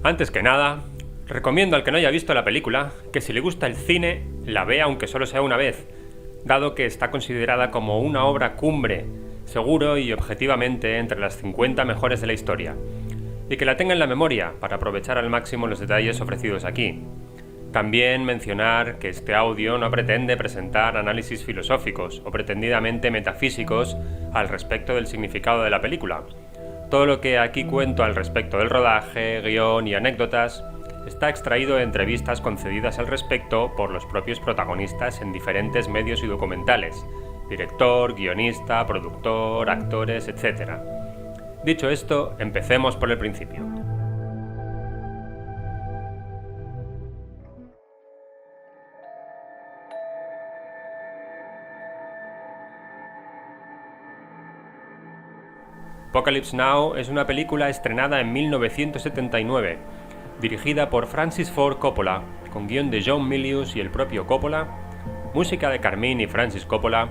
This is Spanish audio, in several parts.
Antes que nada, recomiendo al que no haya visto la película que si le gusta el cine, la vea aunque solo sea una vez, dado que está considerada como una obra cumbre, seguro y objetivamente entre las 50 mejores de la historia, y que la tenga en la memoria para aprovechar al máximo los detalles ofrecidos aquí. También mencionar que este audio no pretende presentar análisis filosóficos o pretendidamente metafísicos al respecto del significado de la película. Todo lo que aquí cuento al respecto del rodaje, guión y anécdotas está extraído de entrevistas concedidas al respecto por los propios protagonistas en diferentes medios y documentales: director, guionista, productor, actores, etc. Dicho esto, empecemos por el principio. Apocalypse Now es una película estrenada en 1979, dirigida por Francis Ford Coppola, con guión de John Milius y el propio Coppola, música de Carmine y Francis Coppola,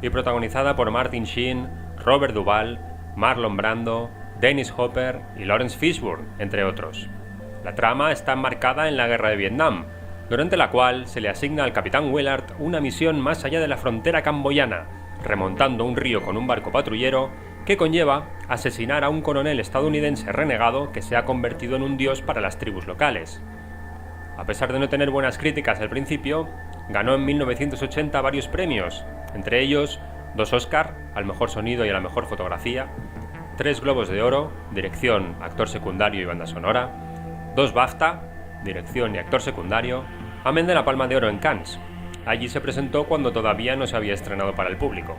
y protagonizada por Martin Sheen, Robert Duvall, Marlon Brando, Dennis Hopper y Lawrence Fishburne, entre otros. La trama está enmarcada en la Guerra de Vietnam, durante la cual se le asigna al capitán Willard una misión más allá de la frontera camboyana, remontando un río con un barco patrullero que conlleva asesinar a un coronel estadounidense renegado que se ha convertido en un dios para las tribus locales. A pesar de no tener buenas críticas al principio, ganó en 1980 varios premios, entre ellos 2 Oscar, al mejor sonido y a la mejor fotografía, 3 Globos de Oro, dirección, actor secundario y banda sonora, 2 BAFTA, dirección y actor secundario, amén de la Palma de Oro en Cannes. Allí se presentó cuando todavía no se había estrenado para el público.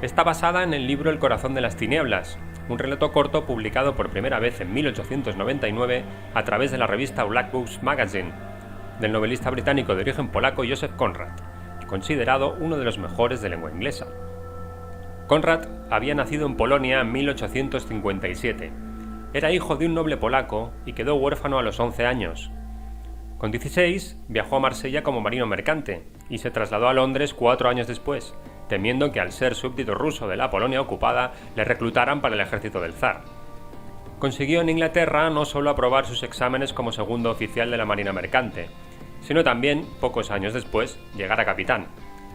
Está basada en el libro El corazón de las tinieblas, un relato corto publicado por primera vez en 1899 a través de la revista Black Books Magazine, del novelista británico de origen polaco Joseph Conrad, considerado uno de los mejores de lengua inglesa. Conrad había nacido en Polonia en 1857. Era hijo de un noble polaco y quedó huérfano a los 11 años. Con 16 viajó a Marsella como marino mercante y se trasladó a Londres 4 años después, temiendo que al ser súbdito ruso de la Polonia ocupada le reclutaran para el ejército del zar. Consiguió en Inglaterra no solo aprobar sus exámenes como segundo oficial de la marina mercante, sino también, pocos años después, llegar a capitán,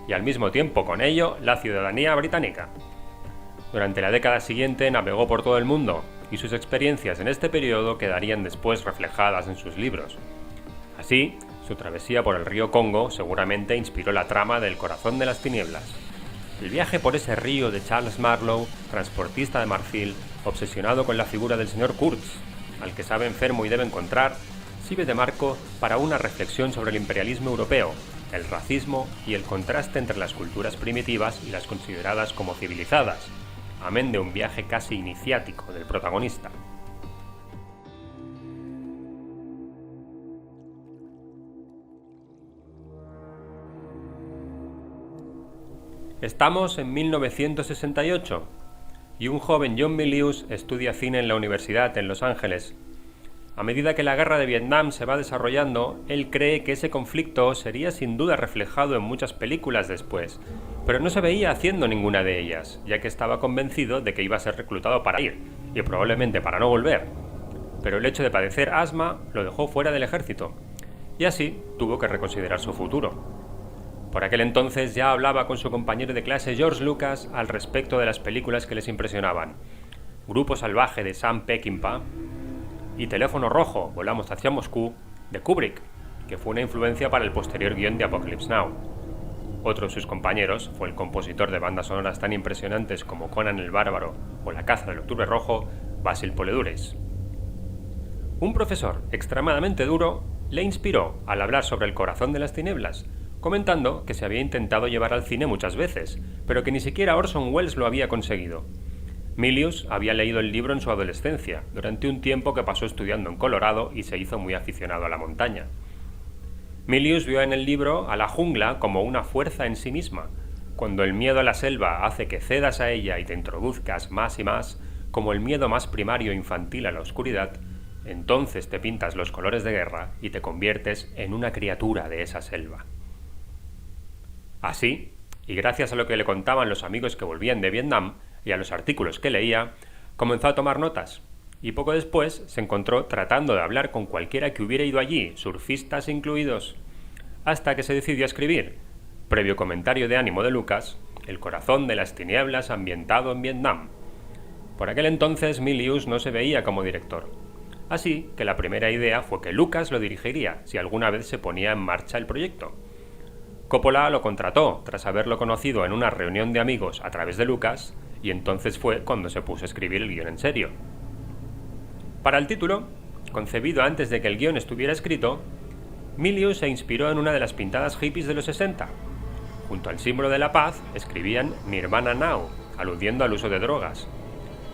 y al mismo tiempo con ello la ciudadanía británica. Durante la década siguiente navegó por todo el mundo, y sus experiencias en este periodo quedarían después reflejadas en sus libros. Así, su travesía por el río Congo seguramente inspiró la trama del Corazón de las Tinieblas. El viaje por ese río de Charles Marlowe, transportista de marfil, obsesionado con la figura del señor Kurtz, al que sabe enfermo y debe encontrar, sirve de marco para una reflexión sobre el imperialismo europeo, el racismo y el contraste entre las culturas primitivas y las consideradas como civilizadas, amén de un viaje casi iniciático del protagonista. Estamos en 1968 y un joven John Milius estudia cine en la universidad en Los Ángeles. A medida que la guerra de Vietnam se va desarrollando, él cree que ese conflicto sería sin duda reflejado en muchas películas después, pero no se veía haciendo ninguna de ellas, ya que estaba convencido de que iba a ser reclutado para ir, y probablemente para no volver. Pero el hecho de padecer asma lo dejó fuera del ejército, y así tuvo que reconsiderar su futuro. Por aquel entonces ya hablaba con su compañero de clase George Lucas al respecto de las películas que les impresionaban: Grupo Salvaje de Sam Peckinpah y Teléfono Rojo, Volamos hacia Moscú, de Kubrick, que fue una influencia para el posterior guión de Apocalypse Now. Otro de sus compañeros fue el compositor de bandas sonoras tan impresionantes como Conan el Bárbaro o La Caza del Octubre Rojo, Basil Poledouris. Un profesor extremadamente duro le inspiró al hablar sobre El corazón de las tinieblas, comentando que se había intentado llevar al cine muchas veces, pero que ni siquiera Orson Welles lo había conseguido. Milius había leído el libro en su adolescencia, durante un tiempo que pasó estudiando en Colorado y se hizo muy aficionado a la montaña. Milius vio en el libro a la jungla como una fuerza en sí misma. Cuando el miedo a la selva hace que cedas a ella y te introduzcas más y más, como el miedo más primario e infantil a la oscuridad, entonces te pintas los colores de guerra y te conviertes en una criatura de esa selva. Así, y gracias a lo que le contaban los amigos que volvían de Vietnam y a los artículos que leía, comenzó a tomar notas, y poco después se encontró tratando de hablar con cualquiera que hubiera ido allí, surfistas incluidos, hasta que se decidió a escribir, previo comentario de ánimo de Lucas, El corazón de las tinieblas ambientado en Vietnam. Por aquel entonces Milius no se veía como director, así que la primera idea fue que Lucas lo dirigiría si alguna vez se ponía en marcha el proyecto. Coppola lo contrató tras haberlo conocido en una reunión de amigos a través de Lucas, y entonces fue cuando se puso a escribir el guión en serio. Para el título, concebido antes de que el guión estuviera escrito, Milius se inspiró en una de las pintadas hippies de los 60. Junto al símbolo de la paz escribían Nirvana Now, aludiendo al uso de drogas.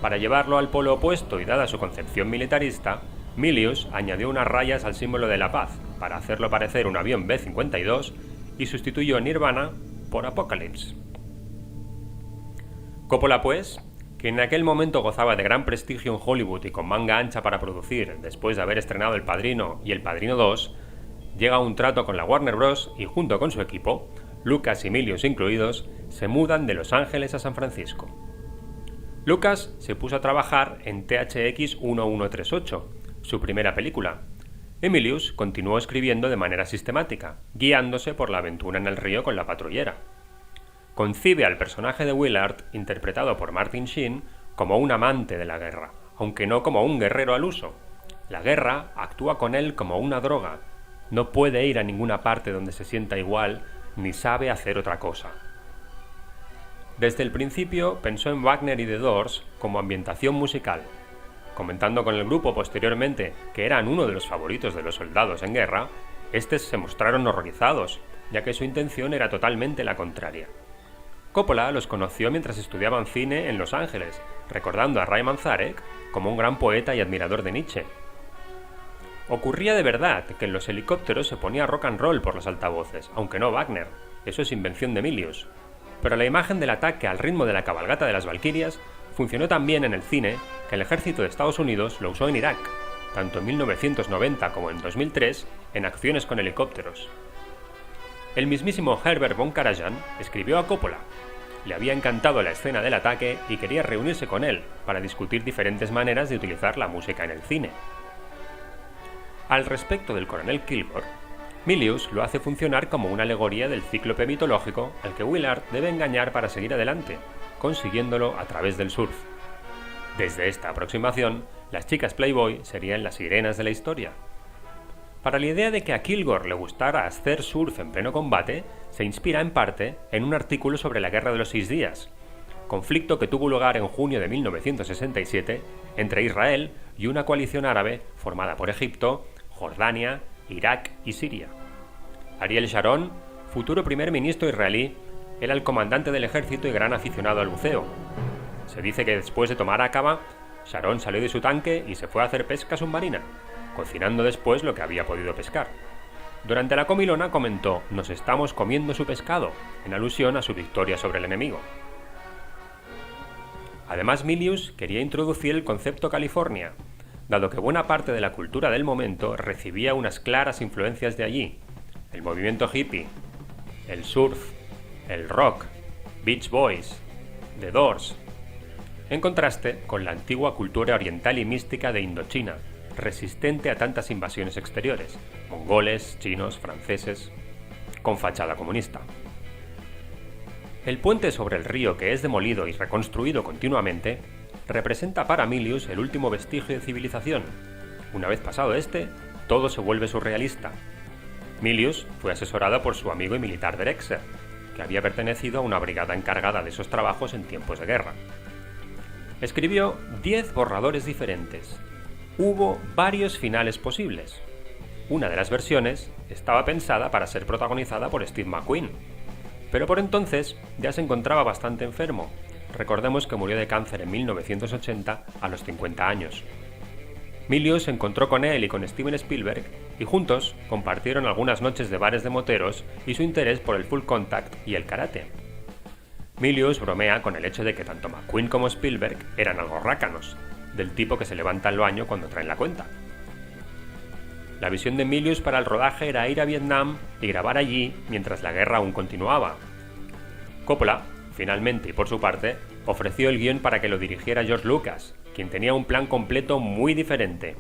Para llevarlo al polo opuesto y dada su concepción militarista, Milius añadió unas rayas al símbolo de la paz para hacerlo parecer un avión B-52 y sustituyó Nirvana por Apocalypse. Coppola, pues, que en aquel momento gozaba de gran prestigio en Hollywood y con manga ancha para producir después de haber estrenado El Padrino y El Padrino 2, llega a un trato con la Warner Bros. Y junto con su equipo, Lucas y Milius incluidos, se mudan de Los Ángeles a San Francisco. Lucas se puso a trabajar en THX 1138, su primera película. Milius continuó escribiendo de manera sistemática, guiándose por la aventura en el río con la patrullera. Concibe al personaje de Willard, interpretado por Martin Sheen, como un amante de la guerra, aunque no como un guerrero al uso. La guerra actúa con él como una droga. No puede ir a ninguna parte donde se sienta igual, ni sabe hacer otra cosa. Desde el principio pensó en Wagner y The Doors como ambientación musical. Comentando con el grupo posteriormente que eran uno de los favoritos de los soldados en guerra, estos se mostraron horrorizados, ya que su intención era totalmente la contraria. Coppola los conoció mientras estudiaban cine en Los Ángeles, recordando a Ray Manzarek como un gran poeta y admirador de Nietzsche. Ocurría de verdad que en los helicópteros se ponía rock and roll por los altavoces, aunque no Wagner, eso es invención de Milius. Pero la imagen del ataque al ritmo de la cabalgata de las Valquirias funcionó tan bien en el cine que el ejército de Estados Unidos lo usó en Irak, tanto en 1990 como en 2003, en acciones con helicópteros. El mismísimo Herbert von Karajan escribió a Coppola. Le había encantado la escena del ataque y quería reunirse con él para discutir diferentes maneras de utilizar la música en el cine. Al respecto del coronel Kilgore, Milius lo hace funcionar como una alegoría del cíclope mitológico al que Willard debe engañar para seguir adelante, consiguiéndolo a través del surf. Desde esta aproximación, las chicas Playboy serían las sirenas de la historia. Para la idea de que a Kilgore le gustara hacer surf en pleno combate, se inspira en parte en un artículo sobre la Guerra de los 6 días, conflicto que tuvo lugar en junio de 1967 entre Israel y una coalición árabe formada por Egipto, Jordania, Irak y Siria. Ariel Sharon, futuro primer ministro israelí, era el comandante del ejército y gran aficionado al buceo. Se dice que después de tomar Aqaba, Sharon salió de su tanque y se fue a hacer pesca submarina, cocinando después lo que había podido pescar. Durante la comilona comentó: «Nos estamos comiendo su pescado», en alusión a su victoria sobre el enemigo. Además, Milius quería introducir el concepto California, dado que buena parte de la cultura del momento recibía unas claras influencias de allí: el movimiento hippie, el surf, el rock, Beach Boys, The Doors, en contraste con la antigua cultura oriental y mística de Indochina, resistente a tantas invasiones exteriores, mongoles, chinos, franceses, con fachada comunista. El puente sobre el río, que es demolido y reconstruido continuamente, representa para Milius el último vestigio de civilización. Una vez pasado este, todo se vuelve surrealista. Milius fue asesorado por su amigo y militar Drexler, que había pertenecido a una brigada encargada de esos trabajos en tiempos de guerra. Escribió 10 borradores diferentes. Hubo varios finales posibles. Una de las versiones estaba pensada para ser protagonizada por Steve McQueen, pero por entonces ya se encontraba bastante enfermo. Recordemos que murió de cáncer en 1980 a los 50 años. Milius se encontró con él y con Steven Spielberg y juntos compartieron algunas noches de bares de moteros y su interés por el full contact y el karate. Milius bromea con el hecho de que tanto McQueen como Spielberg eran algo rácanos, del tipo que se levanta al baño cuando traen la cuenta. La visión de Milius para el rodaje era ir a Vietnam y grabar allí mientras la guerra aún continuaba. Coppola, finalmente y por su parte, ofreció el guión para que lo dirigiera George Lucas, quien tenía un plan completo muy diferente.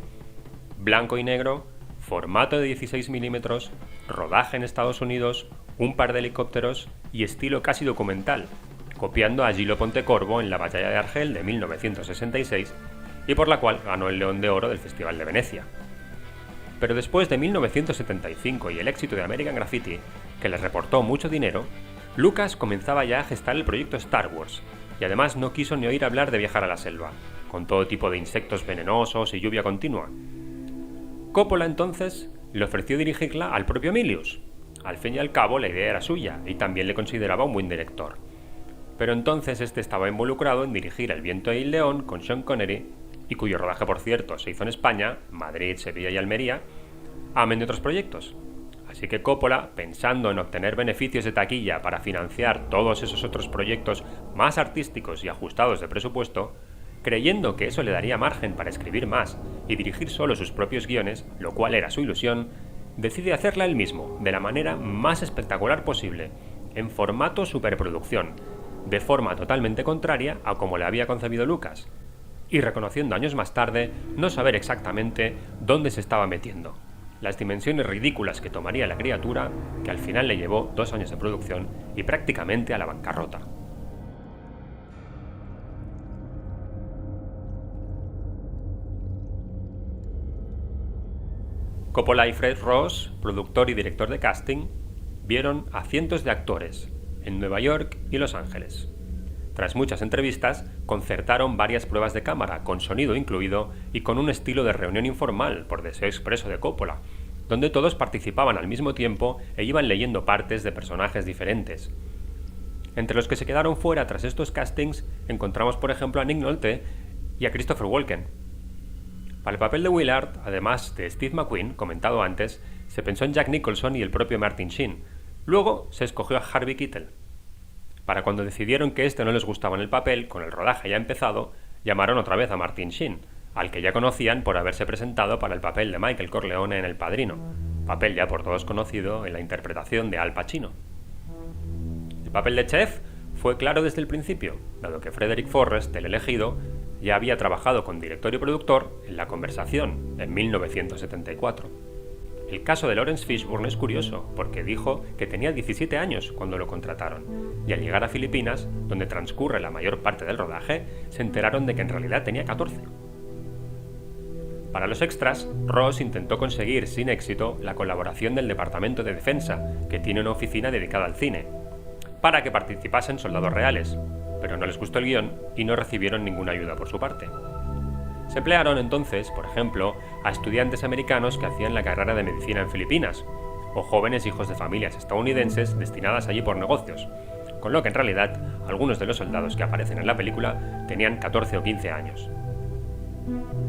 Blanco y negro, formato de 16 milímetros, rodaje en Estados Unidos, un par de helicópteros y estilo casi documental, copiando a Gillo Pontecorvo en la Batalla de Argel de 1966 y por la cual ganó el León de Oro del Festival de Venecia. Pero después de 1975 y el éxito de American Graffiti, que les reportó mucho dinero, Lucas comenzaba ya a gestar el proyecto Star Wars, y además no quiso ni oír hablar de viajar a la selva, con todo tipo de insectos venenosos y lluvia continua. Coppola entonces le ofreció dirigirla al propio Milius. Al fin y al cabo la idea era suya, y también le consideraba un buen director. Pero entonces este estaba involucrado en dirigir El viento y el león con Sean Connery, y cuyo rodaje, por cierto, se hizo en España, Madrid, Sevilla y Almería, amén de otros proyectos. Así que Coppola, pensando en obtener beneficios de taquilla para financiar todos esos otros proyectos más artísticos y ajustados de presupuesto, creyendo que eso le daría margen para escribir más y dirigir solo sus propios guiones, lo cual era su ilusión, decide hacerla él mismo, de la manera más espectacular posible, en formato superproducción, de forma totalmente contraria a como le había concebido Lucas, y reconociendo años más tarde no saber exactamente dónde se estaba metiendo, las dimensiones ridículas que tomaría la criatura, que al final le llevó 2 años de producción y prácticamente a la bancarrota. Coppola y Fred Ross, productor y director de casting, vieron a cientos de actores en Nueva York y Los Ángeles. Tras muchas entrevistas, concertaron varias pruebas de cámara, con sonido incluido y con un estilo de reunión informal, por deseo expreso de Coppola, donde todos participaban al mismo tiempo e iban leyendo partes de personajes diferentes. Entre los que se quedaron fuera tras estos castings encontramos por ejemplo a Nick Nolte y a Christopher Walken. Para el papel de Willard, además de Steve McQueen, comentado antes, se pensó en Jack Nicholson y el propio Martin Sheen. Luego se escogió a Harvey Keitel. Para cuando decidieron que este no les gustaba en el papel, con el rodaje ya empezado, llamaron otra vez a Martin Sheen, al que ya conocían por haberse presentado para el papel de Michael Corleone en El Padrino, papel ya por todos conocido en la interpretación de Al Pacino. El papel de Chef fue claro desde el principio, dado que Frederick Forrest, el elegido, ya había trabajado con director y productor en La Conversación, en 1974. El caso de Lawrence Fishburne es curioso, porque dijo que tenía 17 años cuando lo contrataron, y al llegar a Filipinas, donde transcurre la mayor parte del rodaje, se enteraron de que en realidad tenía 14. Para los extras, Ross intentó conseguir sin éxito la colaboración del Departamento de Defensa, que tiene una oficina dedicada al cine, para que participasen soldados reales, pero no les gustó el guión y no recibieron ninguna ayuda por su parte. Se emplearon entonces, por ejemplo, a estudiantes americanos que hacían la carrera de medicina en Filipinas, o jóvenes hijos de familias estadounidenses destinadas allí por negocios, con lo que en realidad algunos de los soldados que aparecen en la película tenían 14 o 15 años.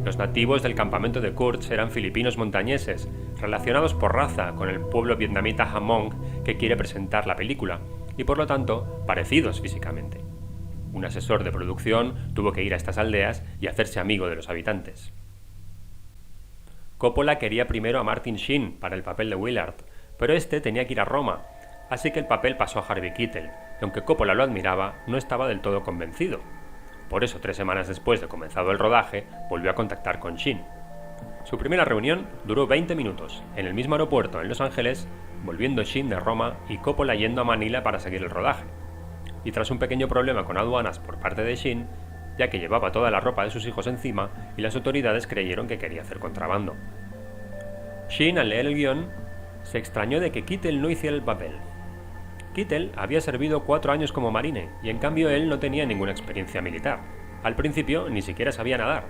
Los nativos del campamento de Kurtz eran filipinos montañeses, relacionados por raza con el pueblo vietnamita Hmong que quiere presentar la película, y por lo tanto parecidos físicamente. Un asesor de producción tuvo que ir a estas aldeas y hacerse amigo de los habitantes. Coppola quería primero a Martin Sheen para el papel de Willard, pero este tenía que ir a Roma, así que el papel pasó a Harvey Keitel, y aunque Coppola lo admiraba, no estaba del todo convencido. Por eso, 3 semanas después de comenzado el rodaje, volvió a contactar con Sheen. Su primera reunión duró 20 minutos, en el mismo aeropuerto en Los Ángeles, volviendo Sheen de Roma y Coppola yendo a Manila para seguir el rodaje. Y tras un pequeño problema con aduanas por parte de Sheen, ya que llevaba toda la ropa de sus hijos encima y las autoridades creyeron que quería hacer contrabando. Sheen, al leer el guión, se extrañó de que Keitel no hiciera el papel. Keitel había servido 4 años como marine y en cambio él no tenía ninguna experiencia militar. Al principio ni siquiera sabía nadar,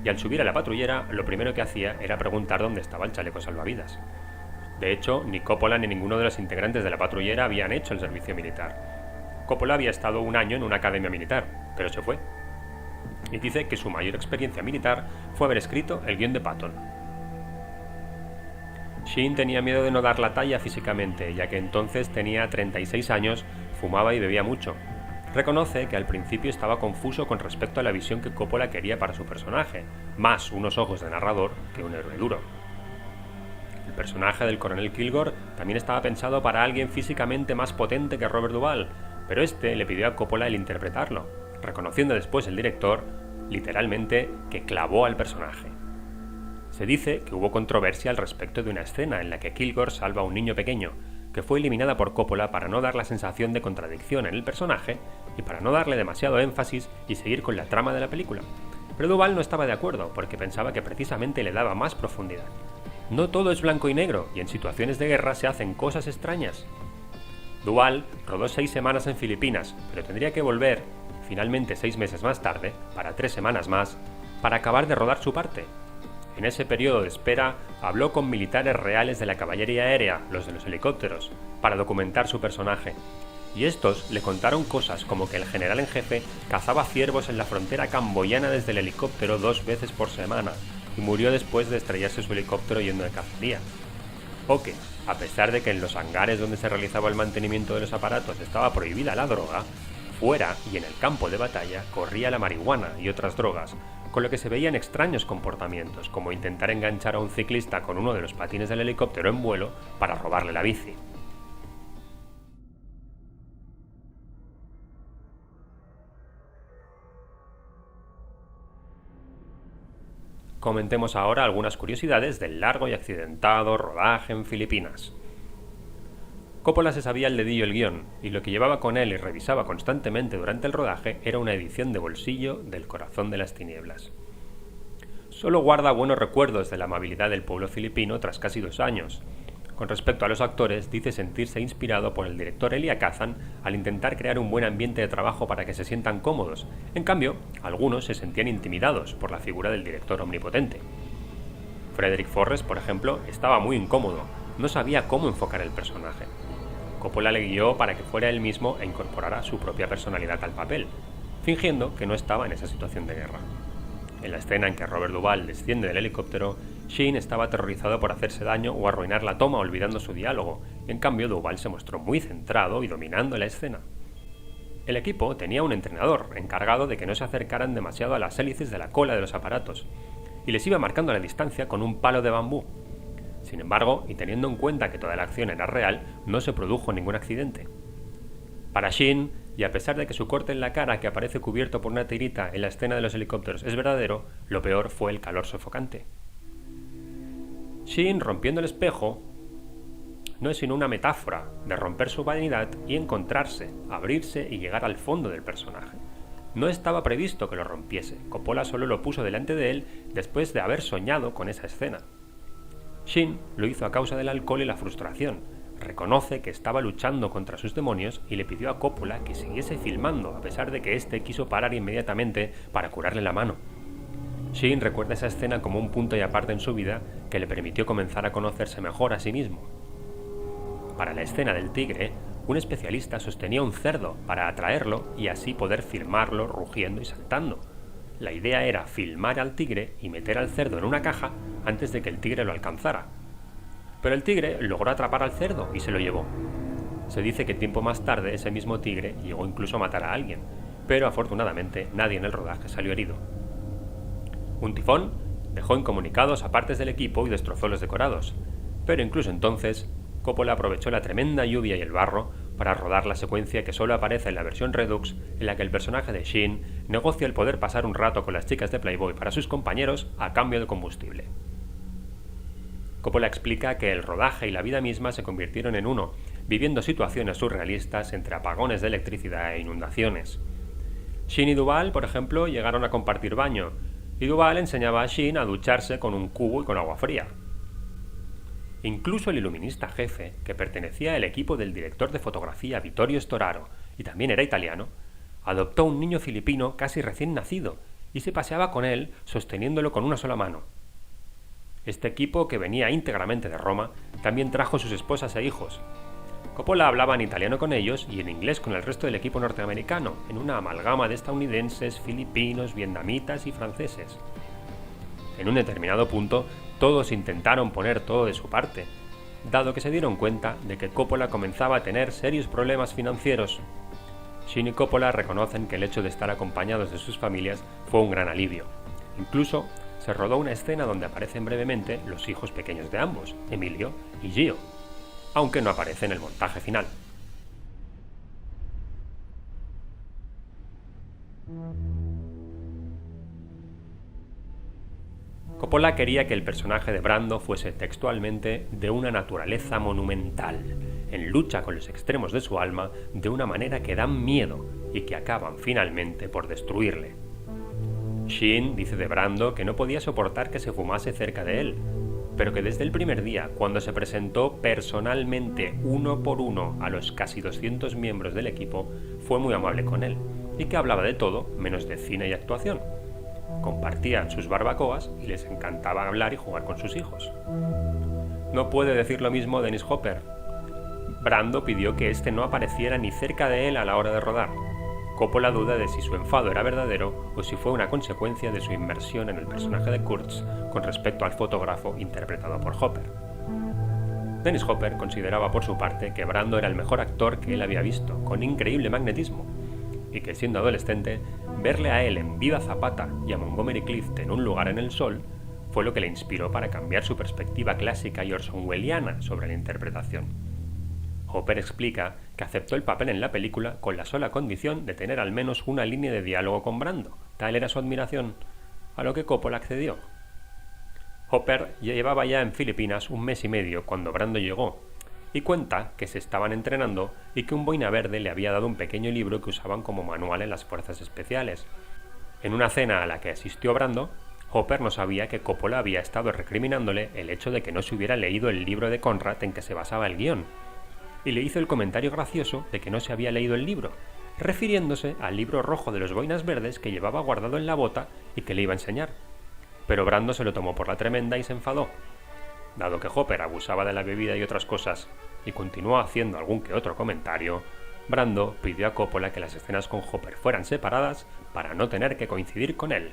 y al subir a la patrullera lo primero que hacía era preguntar dónde estaba el chaleco salvavidas. De hecho, ni Coppola ni ninguno de los integrantes de la patrullera habían hecho el servicio militar. Coppola había estado 1 año en una academia militar, pero se fue. Y dice que su mayor experiencia militar fue haber escrito el guión de Patton. Sheen tenía miedo de no dar la talla físicamente, ya que entonces tenía 36 años, fumaba y bebía mucho. Reconoce que al principio estaba confuso con respecto a la visión que Coppola quería para su personaje, más unos ojos de narrador que un héroe duro. El personaje del coronel Kilgore también estaba pensado para alguien físicamente más potente que Robert Duvall, pero este le pidió a Coppola el interpretarlo, reconociendo después el director literalmente que clavó al personaje. Se dice que hubo controversia al respecto de una escena en la que Kilgore salva a un niño pequeño, que fue eliminada por Coppola para no dar la sensación de contradicción en el personaje y para no darle demasiado énfasis y seguir con la trama de la película. Pero Duvall no estaba de acuerdo porque pensaba que precisamente le daba más profundidad. No todo es blanco y negro y en situaciones de guerra se hacen cosas extrañas. Duvall rodó 6 semanas en Filipinas, pero tendría que volver, finalmente 6 meses más tarde, para 3 semanas más, para acabar de rodar su parte. En ese periodo de espera, habló con militares reales de la caballería aérea, los de los helicópteros, para documentar su personaje. Y estos le contaron cosas como que el general en jefe cazaba ciervos en la frontera camboyana desde el helicóptero 2 veces por semana, y murió después de estrellarse su helicóptero yendo de cacería. O que, a pesar de que en los hangares donde se realizaba el mantenimiento de los aparatos estaba prohibida la droga, fuera y en el campo de batalla corría la marihuana y otras drogas, con lo que se veían extraños comportamientos, como intentar enganchar a un ciclista con uno de los patines del helicóptero en vuelo para robarle la bici. Comentemos ahora algunas curiosidades del largo y accidentado rodaje en Filipinas. Coppola se sabía al dedillo el guión, y lo que llevaba con él y revisaba constantemente durante el rodaje era una edición de bolsillo del Corazón de las Tinieblas. Solo guarda buenos recuerdos de la amabilidad del pueblo filipino tras casi 2 años. Con respecto a los actores, dice sentirse inspirado por el director Elia Kazan al intentar crear un buen ambiente de trabajo para que se sientan cómodos. En cambio, algunos se sentían intimidados por la figura del director omnipotente. Frederick Forrest, por ejemplo, estaba muy incómodo, no sabía cómo enfocar el personaje. Coppola le guió para que fuera él mismo e incorporara su propia personalidad al papel, fingiendo que no estaba en esa situación de guerra. En la escena en que Robert Duvall desciende del helicóptero, Sheen estaba aterrorizado por hacerse daño o arruinar la toma olvidando su diálogo, en cambio Duvall se mostró muy centrado y dominando la escena. El equipo tenía un entrenador encargado de que no se acercaran demasiado a las hélices de la cola de los aparatos, y les iba marcando la distancia con un palo de bambú. Sin embargo, y teniendo en cuenta que toda la acción era real, no se produjo ningún accidente. Para Sheen, y a pesar de que su corte en la cara que aparece cubierto por una tirita en la escena de los helicópteros es verdadero, lo peor fue el calor sofocante. Sheen rompiendo el espejo no es sino una metáfora de romper su vanidad y encontrarse, abrirse y llegar al fondo del personaje. No estaba previsto que lo rompiese, Coppola solo lo puso delante de él después de haber soñado con esa escena. Sheen lo hizo a causa del alcohol y la frustración. Reconoce que estaba luchando contra sus demonios y le pidió a Coppola que siguiese filmando, a pesar de que éste quiso parar inmediatamente para curarle la mano. Sheen recuerda esa escena como un punto y aparte en su vida que le permitió comenzar a conocerse mejor a sí mismo. Para la escena del tigre, un especialista sostenía un cerdo para atraerlo y así poder filmarlo rugiendo y saltando. La idea era filmar al tigre y meter al cerdo en una caja antes de que el tigre lo alcanzara. Pero el tigre logró atrapar al cerdo y se lo llevó. Se dice que tiempo más tarde ese mismo tigre llegó incluso a matar a alguien, pero afortunadamente nadie en el rodaje salió herido. Un tifón dejó incomunicados a partes del equipo y destrozó los decorados, pero incluso entonces Coppola aprovechó la tremenda lluvia y el barro para rodar la secuencia que solo aparece en la versión Redux, en la que el personaje de Sheen negocia el poder pasar un rato con las chicas de Playboy para sus compañeros a cambio de combustible. Coppola explica que el rodaje y la vida misma se convirtieron en uno, viviendo situaciones surrealistas entre apagones de electricidad e inundaciones. Sheen y Duvall, por ejemplo, llegaron a compartir baño, y Duvall enseñaba a Sheen a ducharse con un cubo y con agua fría. Incluso el iluminista jefe, que pertenecía al equipo del director de fotografía Vittorio Storaro y también era italiano, adoptó un niño filipino casi recién nacido y se paseaba con él sosteniéndolo con una sola mano. Este equipo, que venía íntegramente de Roma, también trajo sus esposas e hijos. Coppola hablaba en italiano con ellos y en inglés con el resto del equipo norteamericano, en una amalgama de estadounidenses, filipinos, vietnamitas y franceses. En un determinado punto, todos intentaron poner todo de su parte, dado que se dieron cuenta de que Coppola comenzaba a tener serios problemas financieros. Sheen y Coppola reconocen que el hecho de estar acompañados de sus familias fue un gran alivio. Incluso se rodó una escena donde aparecen brevemente los hijos pequeños de ambos, Emilio y Gio, aunque no aparece en el montaje final. Coppola quería que el personaje de Brando fuese textualmente de una naturaleza monumental, en lucha con los extremos de su alma de una manera que dan miedo y que acaban finalmente por destruirle. Sheen dice de Brando que no podía soportar que se fumase cerca de él, pero que desde el primer día, cuando se presentó personalmente uno por uno a los casi 200 miembros del equipo, fue muy amable con él, y que hablaba de todo menos de cine y actuación. Compartían sus barbacoas y les encantaba hablar y jugar con sus hijos. No puede decir lo mismo Dennis Hopper. Brando pidió que éste no apareciera ni cerca de él a la hora de rodar. Coppola duda de si su enfado era verdadero o si fue una consecuencia de su inmersión en el personaje de Kurtz con respecto al fotógrafo interpretado por Hopper. Dennis Hopper consideraba por su parte que Brando era el mejor actor que él había visto, con increíble magnetismo, y que siendo adolescente, verle a él en Viva Zapata y a Montgomery Clift en Un lugar en el sol fue lo que le inspiró para cambiar su perspectiva clásica y orsonwelliana sobre la interpretación. Hopper explica que aceptó el papel en la película con la sola condición de tener al menos una línea de diálogo con Brando, tal era su admiración, a lo que Coppola accedió. Hopper llevaba ya en Filipinas un mes y medio cuando Brando llegó, y cuenta que se estaban entrenando y que un boina verde le había dado un pequeño libro que usaban como manual en las fuerzas especiales. En una cena a la que asistió Brando, Hopper no sabía que Coppola había estado recriminándole el hecho de que no se hubiera leído el libro de Conrad en que se basaba el guión, y le hizo el comentario gracioso de que no se había leído el libro, refiriéndose al libro rojo de los boinas verdes que llevaba guardado en la bota y que le iba a enseñar. Pero Brando se lo tomó por la tremenda y se enfadó. Dado que Hopper abusaba de la bebida y otras cosas, y continuó haciendo algún que otro comentario, Brando pidió a Coppola que las escenas con Hopper fueran separadas para no tener que coincidir con él.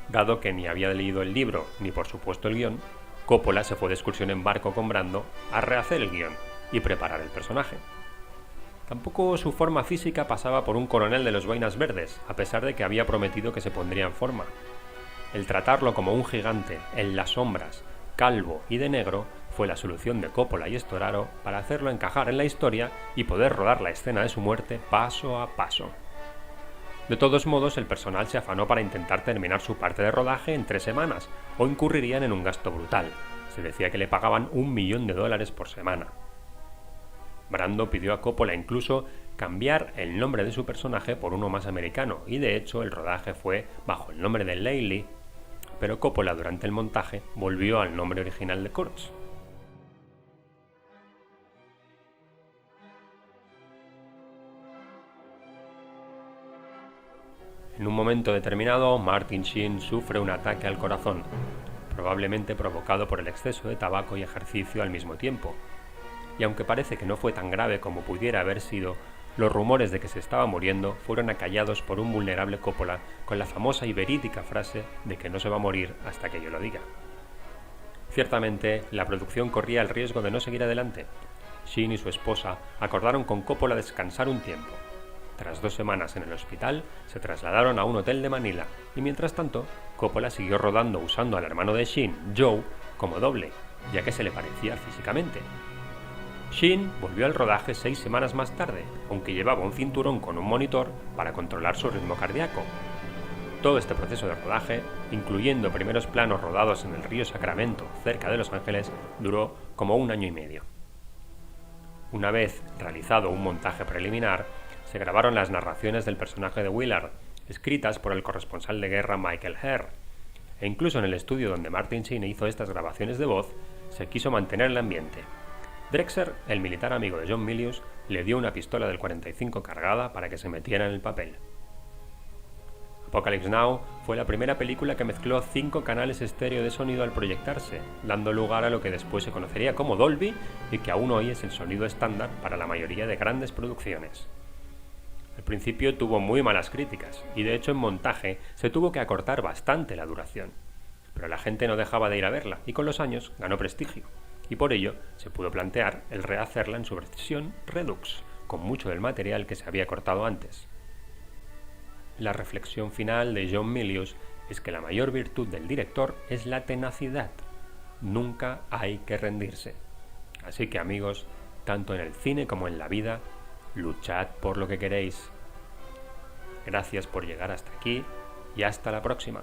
Dado que ni había leído el libro ni por supuesto el guión, Coppola se fue de excursión en barco con Brando a rehacer el guión y preparar el personaje. Tampoco su forma física pasaba por un coronel de los boinas verdes, a pesar de que había prometido que se pondría en forma. El tratarlo como un gigante, en las sombras, calvo y de negro, fue la solución de Coppola y Storaro para hacerlo encajar en la historia y poder rodar la escena de su muerte paso a paso. De todos modos, el personal se afanó para intentar terminar su parte de rodaje en 3 semanas, o incurrirían en un gasto brutal. Se decía que le pagaban $1 millón por semana. Brando pidió a Coppola incluso cambiar el nombre de su personaje por uno más americano, y de hecho el rodaje fue bajo el nombre de Laylee, pero Coppola durante el montaje volvió al nombre original de Kurtz. En un momento determinado, Martin Sheen sufre un ataque al corazón, probablemente provocado por el exceso de tabaco y ejercicio al mismo tiempo. Y aunque parece que no fue tan grave como pudiera haber sido, los rumores de que se estaba muriendo fueron acallados por un vulnerable Coppola con la famosa y verídica frase de que no se va a morir hasta que yo lo diga. Ciertamente, la producción corría el riesgo de no seguir adelante. Sheen y su esposa acordaron con Coppola descansar un tiempo. Tras 2 semanas en el hospital, se trasladaron a un hotel de Manila y mientras tanto, Coppola siguió rodando usando al hermano de Sheen, Joe, como doble, ya que se le parecía físicamente. Sheen volvió al rodaje 6 semanas más tarde, aunque llevaba un cinturón con un monitor para controlar su ritmo cardíaco. Todo este proceso de rodaje, incluyendo primeros planos rodados en el río Sacramento, cerca de Los Ángeles, duró como 1 año y medio. Una vez realizado un montaje preliminar, se grabaron las narraciones del personaje de Willard, escritas por el corresponsal de guerra Michael Herr, e incluso en el estudio donde Martin Sheen hizo estas grabaciones de voz, se quiso mantener el ambiente. Drexler, el militar amigo de John Milius, le dio una pistola del 45 cargada para que se metiera en el papel. Apocalypse Now fue la primera película que mezcló 5 canales estéreo de sonido al proyectarse, dando lugar a lo que después se conocería como Dolby y que aún hoy es el sonido estándar para la mayoría de grandes producciones. Al principio tuvo muy malas críticas y de hecho en montaje se tuvo que acortar bastante la duración, pero la gente no dejaba de ir a verla y con los años ganó prestigio y por ello se pudo plantear el rehacerla en su versión Redux, con mucho del material que se había cortado antes. La reflexión final de John Milius es que la mayor virtud del director es la tenacidad. Nunca hay que rendirse. Así que amigos, tanto en el cine como en la vida, luchad por lo que queréis. Gracias por llegar hasta aquí y hasta la próxima.